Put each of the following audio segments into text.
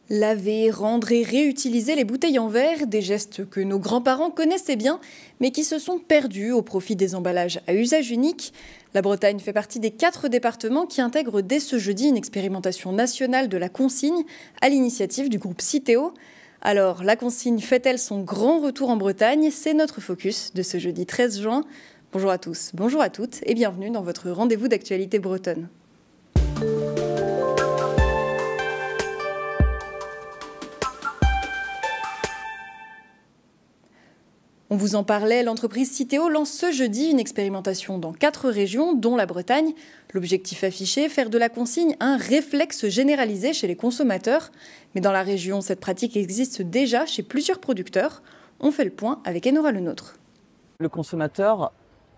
Laver, rendre et réutiliser les bouteilles en verre, des gestes que nos grands-parents connaissaient bien, mais qui se sont perdus au profit des emballages à usage unique. La Bretagne fait partie des 4 départements qui intègrent dès ce jeudi une expérimentation nationale de la consigne à l'initiative du groupe Citeo. Alors, la consigne fait-elle son grand retour en Bretagne? C'est notre focus de ce jeudi 13 juin. Bonjour à tous, bonjour à toutes et bienvenue dans votre rendez-vous d'actualité bretonne. On vous en parlait, l'entreprise Citeo lance ce jeudi une expérimentation dans 4 régions, dont la Bretagne. L'objectif affiché, faire de la consigne un réflexe généralisé chez les consommateurs. Mais dans la région, cette pratique existe déjà chez plusieurs producteurs. On fait le point avec Enora Lenôtre. Le consommateur,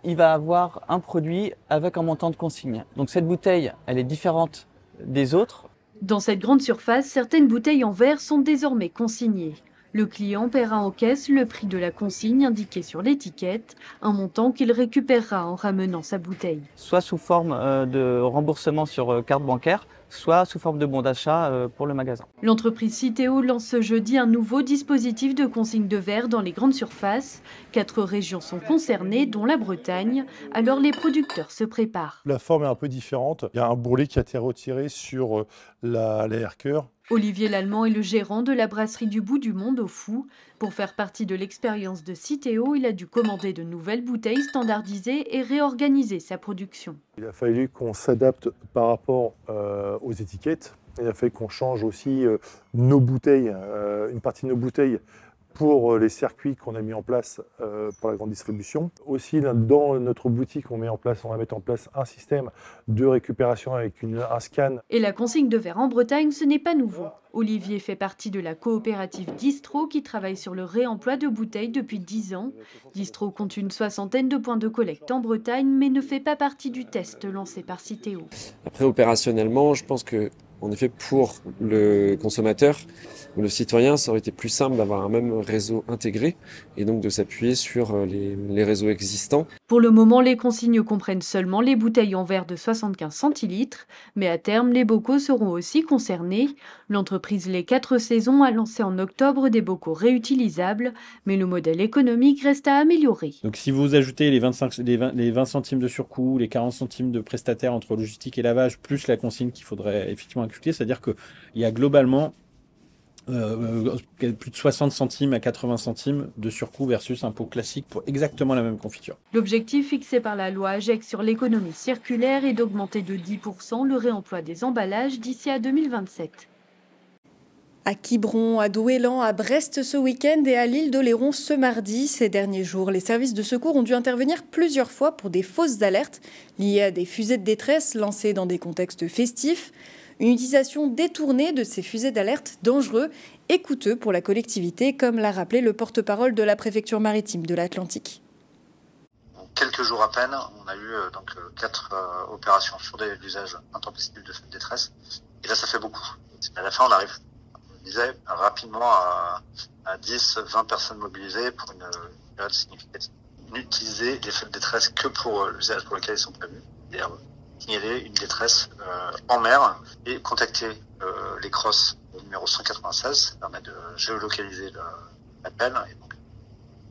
il va avoir un produit avec un montant de consigne. Donc cette bouteille, elle est différente des autres. Dans cette grande surface, certaines bouteilles en verre sont désormais consignées. Le client paiera en caisse le prix de la consigne indiqué sur l'étiquette, un montant qu'il récupérera en ramenant sa bouteille. Soit sous forme de remboursement sur carte bancaire, soit sous forme de bon d'achat pour le magasin. L'entreprise Citeo lance ce jeudi un nouveau dispositif de consigne de verre dans les grandes surfaces. 4 régions sont concernées, dont la Bretagne. Alors les producteurs se préparent. La forme est un peu différente. Il y a un bourrelet qui a été retiré sur la Hercœur. Olivier Lallemand est le gérant de la brasserie du Bout du Monde au Fou. Pour faire partie de l'expérience de Citeo, il a dû commander de nouvelles bouteilles standardisées et réorganiser sa production. Il a fallu qu'on s'adapte par rapport aux étiquettes. Il a fallu qu'on change aussi nos bouteilles, une partie de nos bouteilles pour les circuits qu'on a mis en place pour la grande distribution. Aussi, dans notre boutique, on va mettre en place un système de récupération avec un scan. Et la consigne de verre en Bretagne, ce n'est pas nouveau. Olivier fait partie de la coopérative Distro qui travaille sur le réemploi de bouteilles depuis 10 ans. Distro compte une 60aine de points de collecte en Bretagne, mais ne fait pas partie du test lancé par Citeo. Après, opérationnellement, je pense que, en effet, pour le consommateur ou le citoyen, ça aurait été plus simple d'avoir un même réseau intégré et donc de s'appuyer sur les réseaux existants. Pour le moment, les consignes comprennent seulement les bouteilles en verre de 75 centilitres, mais à terme, les bocaux seront aussi concernés. L'entreprise Les 4 Saisons a lancé en octobre des bocaux réutilisables, mais le modèle économique reste à améliorer. Donc si vous ajoutez les 20 centimes de surcoût, les 40 centimes de prestataire entre logistique et lavage, plus la consigne qu'il faudrait effectivement inculquer, c'est-à-dire qu'il y a globalement plus de 60 centimes à 80 centimes de surcoût versus un pot classique pour exactement la même confiture. L'objectif fixé par la loi AGEC sur l'économie circulaire est d'augmenter de 10% le réemploi des emballages d'ici à 2027. À Quiberon, à Douélan, à Brest ce week-end et à l'île d'Oléron ce mardi. Ces derniers jours, les services de secours ont dû intervenir plusieurs fois pour des fausses alertes liées à des fusées de détresse lancées dans des contextes festifs. Une utilisation détournée de ces fusées d'alerte dangereux et coûteux pour la collectivité, comme l'a rappelé le porte-parole de la préfecture maritime de l'Atlantique. Quelques jours à peine, on a eu 4 opérations sur l'usage intempestif de feux de détresse. Et là, ça fait beaucoup. À la fin, on arrive, on disait, rapidement à 10-20 personnes mobilisées pour une période significative. N'utiliser les feux de détresse que pour l'usage pour lequel ils sont prévus. Signaler une détresse en mer et contacter les crosses au numéro 196, ça permet de géolocaliser l'appel et donc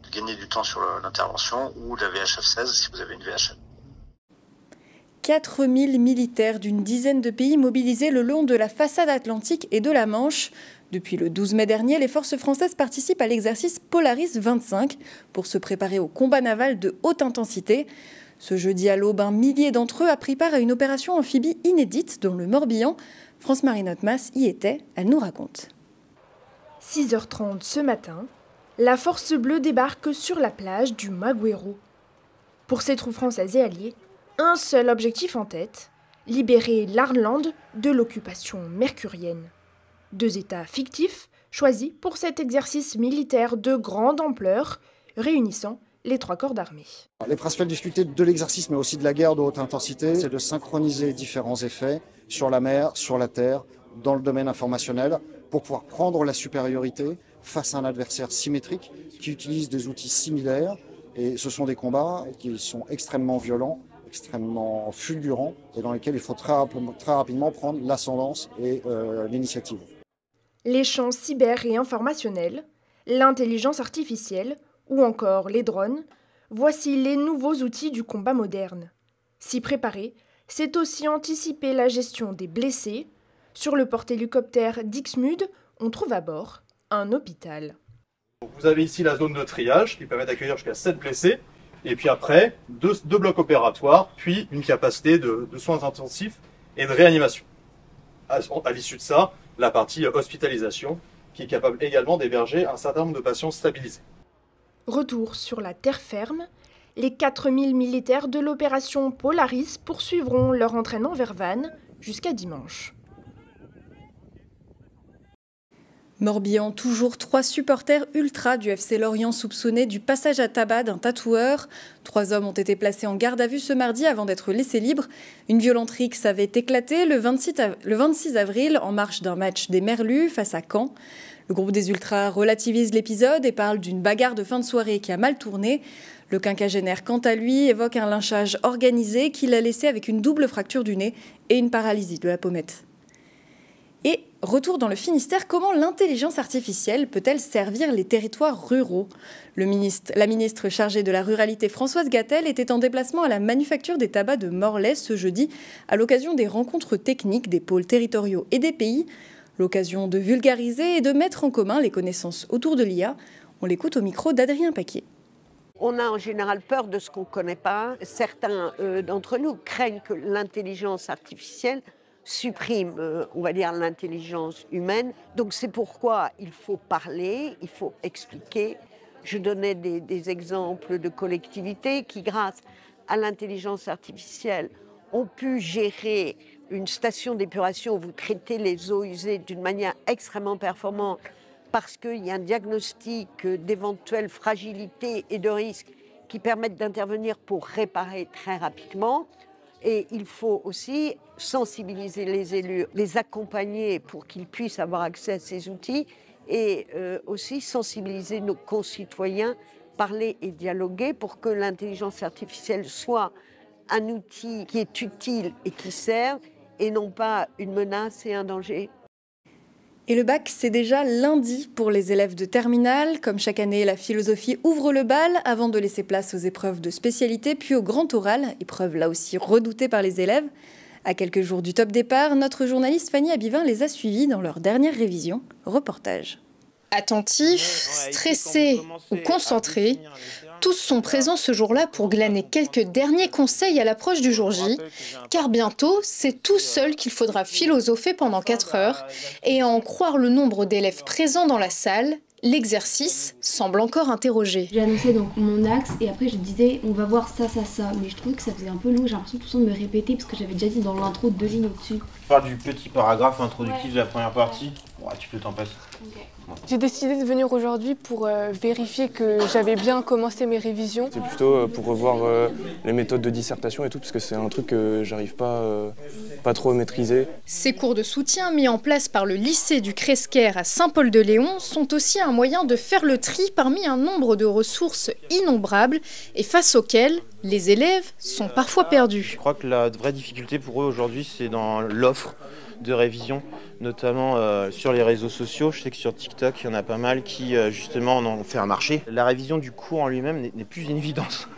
de gagner du temps sur l'intervention, ou la VHF 16 si vous avez une VHF. 4000 militaires d'une dizaine de pays mobilisés le long de la façade atlantique et de la Manche. Depuis le 12 mai dernier, les forces françaises participent à l'exercice Polaris 25 pour se préparer au combat naval de haute intensité. Ce jeudi à l'aube, un millier d'entre eux a pris part à une opération amphibie inédite dans le Morbihan. France-Marie Notmas y était, elle nous raconte. 6h30 ce matin, la Force Bleue débarque sur la plage du Magüero. Pour ses troupes françaises et alliées, un seul objectif en tête, libérer l'Arlande de l'occupation mercurienne. 2 États fictifs choisis pour cet exercice militaire de grande ampleur, réunissant les 3 corps d'armée. Les principales difficultés de l'exercice, mais aussi de la guerre de haute intensité, c'est de synchroniser différents effets sur la mer, sur la terre, dans le domaine informationnel, pour pouvoir prendre la supériorité face à un adversaire symétrique qui utilise des outils similaires. Et ce sont des combats qui sont extrêmement violents, extrêmement fulgurants, et dans lesquels il faut très rapidement prendre l'ascendance et l'initiative. les champs cyber et informationnels, l'intelligence artificielle ou encore les drones, voici les nouveaux outils du combat moderne. S'y préparer, c'est aussi anticiper la gestion des blessés. Sur le porte-hélicoptère Dixmude, on trouve à bord un hôpital. Vous avez ici la zone de triage qui permet d'accueillir jusqu'à 7 blessés. Et puis après, deux blocs opératoires, puis une capacité de soins intensifs et de réanimation. À l'issue de ça, la partie hospitalisation, qui est capable également d'héberger un certain nombre de patients stabilisés. Retour sur la terre ferme, les 4000 militaires de l'opération Polaris poursuivront leur entraînement vers Vannes jusqu'à dimanche. Morbihan, toujours 3 supporters ultra du FC Lorient soupçonnés du passage à tabac d'un tatoueur. 3 hommes ont été placés en garde à vue ce mardi avant d'être laissés libres. Une violente rixe avait éclaté le 26 avril en marge d'un match des Merlus face à Caen. Le groupe des ultras relativise l'épisode et parle d'une bagarre de fin de soirée qui a mal tourné. Le quinquagénaire, quant à lui, évoque un lynchage organisé qui l'a laissé avec une double fracture du nez et une paralysie de la pommette. Et retour dans le Finistère, comment l'intelligence artificielle peut-elle servir les territoires ruraux ? La ministre chargée de la ruralité, Françoise Gatel, était en déplacement à la manufacture des tabacs de Morlaix ce jeudi, à l'occasion des rencontres techniques des pôles territoriaux et des pays. L'occasion de vulgariser et de mettre en commun les connaissances autour de l'IA. On l'écoute au micro d'Adrien Paquet. On a en général peur de ce qu'on ne connaît pas. Certains d'entre nous craignent que l'intelligence artificielle supprime, on va dire, l'intelligence humaine. Donc c'est pourquoi il faut parler, il faut expliquer. Je donnais des exemples de collectivités qui, grâce à l'intelligence artificielle, ont pu gérer une station d'épuration où vous traitez les eaux usées d'une manière extrêmement performante parce qu'il y a un diagnostic d'éventuelles fragilités et de risques qui permettent d'intervenir pour réparer très rapidement. Et il faut aussi sensibiliser les élus, les accompagner pour qu'ils puissent avoir accès à ces outils et aussi sensibiliser nos concitoyens, parler et dialoguer pour que l'intelligence artificielle soit un outil qui est utile et qui sert et non pas une menace et un danger. Et le bac, c'est déjà lundi pour les élèves de terminale. Comme chaque année, la philosophie ouvre le bal avant de laisser place aux épreuves de spécialité, puis au grand oral, épreuve là aussi redoutée par les élèves. À quelques jours du top départ, notre journaliste Fanny Abivin les a suivis dans leur dernière révision. Reportage. Attentifs, stressés ou concentrés, tous sont présents ce jour-là pour glaner quelques derniers conseils à l'approche du jour J, car bientôt, c'est tout seul qu'il faudra philosopher pendant 4 heures, et à en croire le nombre d'élèves présents dans la salle, l'exercice semble encore interroger. J'ai annoncé donc mon axe et après je disais on va voir ça, mais je trouvais que ça faisait un peu long, j'ai l'impression tout le temps de me répéter parce que j'avais déjà dit dans l'intro 2 lignes au-dessus. Par du petit paragraphe introductif de la première partie, tu peux t'en passer. Okay. J'ai décidé de venir aujourd'hui pour vérifier que j'avais bien commencé mes révisions. C'est plutôt pour revoir les méthodes de dissertation et tout, parce que c'est un truc que j'arrive pas trop à maîtriser. Ces cours de soutien mis en place par le lycée du Cresquer à Saint-Paul-de-Léon sont aussi un moyen de faire le tri parmi un nombre de ressources innombrables et face auxquelles les élèves sont parfois perdus. Je crois que la vraie difficulté pour eux aujourd'hui, c'est dans l'offre de révision, notamment sur les réseaux sociaux. Je sais que sur TikTok, il y en a pas mal qui justement en ont fait un marché. La révision du cours en lui-même n'est plus une évidence.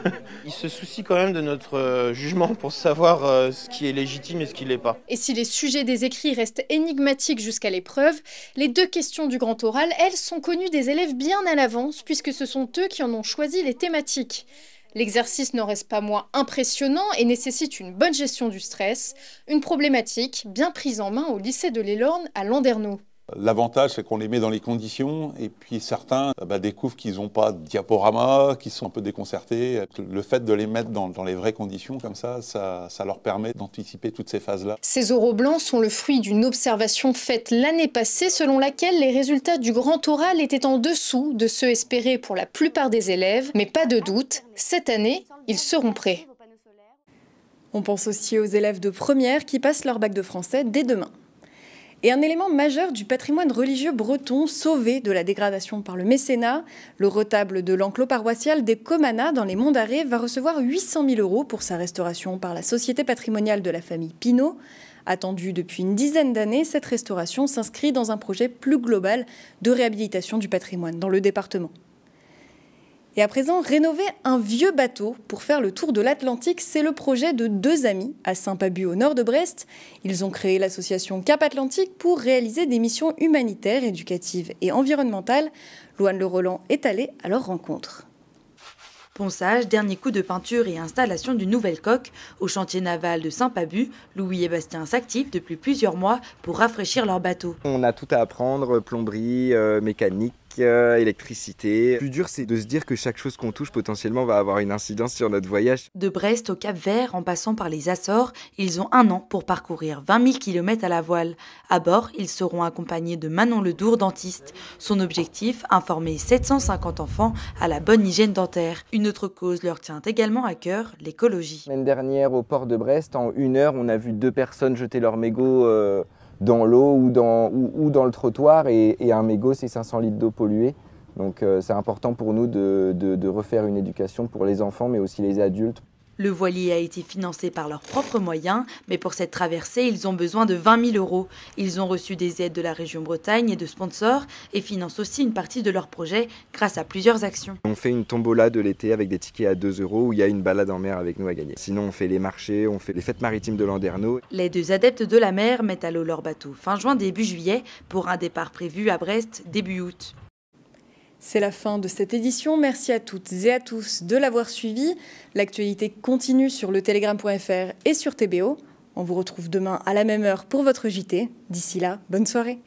Ils se soucient quand même de notre jugement pour savoir ce qui est légitime et ce qui ne l'est pas. Et si les sujets des écrits restent énigmatiques jusqu'à l'épreuve, les 2 questions du grand oral, elles, sont connues des élèves bien à l'avance, puisque ce sont eux qui en ont choisi les thématiques. L'exercice n'en reste pas moins impressionnant et nécessite une bonne gestion du stress, une problématique bien prise en main au lycée de l'Elorne à Landerneau. L'avantage, c'est qu'on les met dans les conditions et puis certains découvrent qu'ils n'ont pas de diaporama, qu'ils sont un peu déconcertés. Le fait de les mettre dans les vraies conditions comme ça leur permet d'anticiper toutes ces phases-là. Ces oraux blancs sont le fruit d'une observation faite l'année passée selon laquelle les résultats du grand oral étaient en dessous de ceux espérés pour la plupart des élèves. Mais pas de doute, cette année, ils seront prêts. On pense aussi aux élèves de première qui passent leur bac de français dès demain. Et un élément majeur du patrimoine religieux breton sauvé de la dégradation par le mécénat, le retable de l'enclos paroissial des Comana dans les Monts d'Arrée va recevoir 800 000 € pour sa restauration par la Société patrimoniale de la famille Pinault. Attendue depuis une dizaine d'années, cette restauration s'inscrit dans un projet plus global de réhabilitation du patrimoine dans le département. Et à présent, rénover un vieux bateau pour faire le tour de l'Atlantique, c'est le projet de 2 amis à Saint-Pabu au nord de Brest. Ils ont créé l'association Cap Atlantique pour réaliser des missions humanitaires, éducatives et environnementales. Louane Le Roland est allée à leur rencontre. Ponçage, dernier coup de peinture et installation d'une nouvelle coque. Au chantier naval de Saint-Pabu, Louis et Bastien s'activent depuis plusieurs mois pour rafraîchir leur bateau. On a tout à apprendre, plomberie, mécanique, électricité. Le plus dur, c'est de se dire que chaque chose qu'on touche potentiellement va avoir une incidence sur notre voyage. De Brest au Cap-Vert, en passant par les Açores, ils ont 1 an pour parcourir 20 000 km à la voile. À bord, ils seront accompagnés de Manon Ledour, dentiste. Son objectif, informer 750 enfants à la bonne hygiène dentaire. Une autre cause leur tient également à cœur, l'écologie. La semaine dernière, au port de Brest, en 1 heure, on a vu 2 personnes jeter leur mégot dans l'eau ou dans le trottoir, et un mégot, c'est 500 litres d'eau polluée. Donc c'est important pour nous de refaire une éducation pour les enfants, mais aussi les adultes. Le voilier a été financé par leurs propres moyens, mais pour cette traversée, ils ont besoin de 20 000 €. Ils ont reçu des aides de la région Bretagne et de sponsors et financent aussi une partie de leur projet grâce à plusieurs actions. On fait une tombola de l'été avec des tickets à 2 € où il y a une balade en mer avec nous à gagner. Sinon, on fait les marchés, on fait les fêtes maritimes de Landerneau. Les 2 adeptes de la mer mettent à l'eau leur bateau fin juin, début juillet, pour un départ prévu à Brest début août. C'est la fin de cette édition. Merci à toutes et à tous de l'avoir suivi. L'actualité continue sur letelegram.fr et sur TBO. On vous retrouve demain à la même heure pour votre JT. D'ici là, bonne soirée.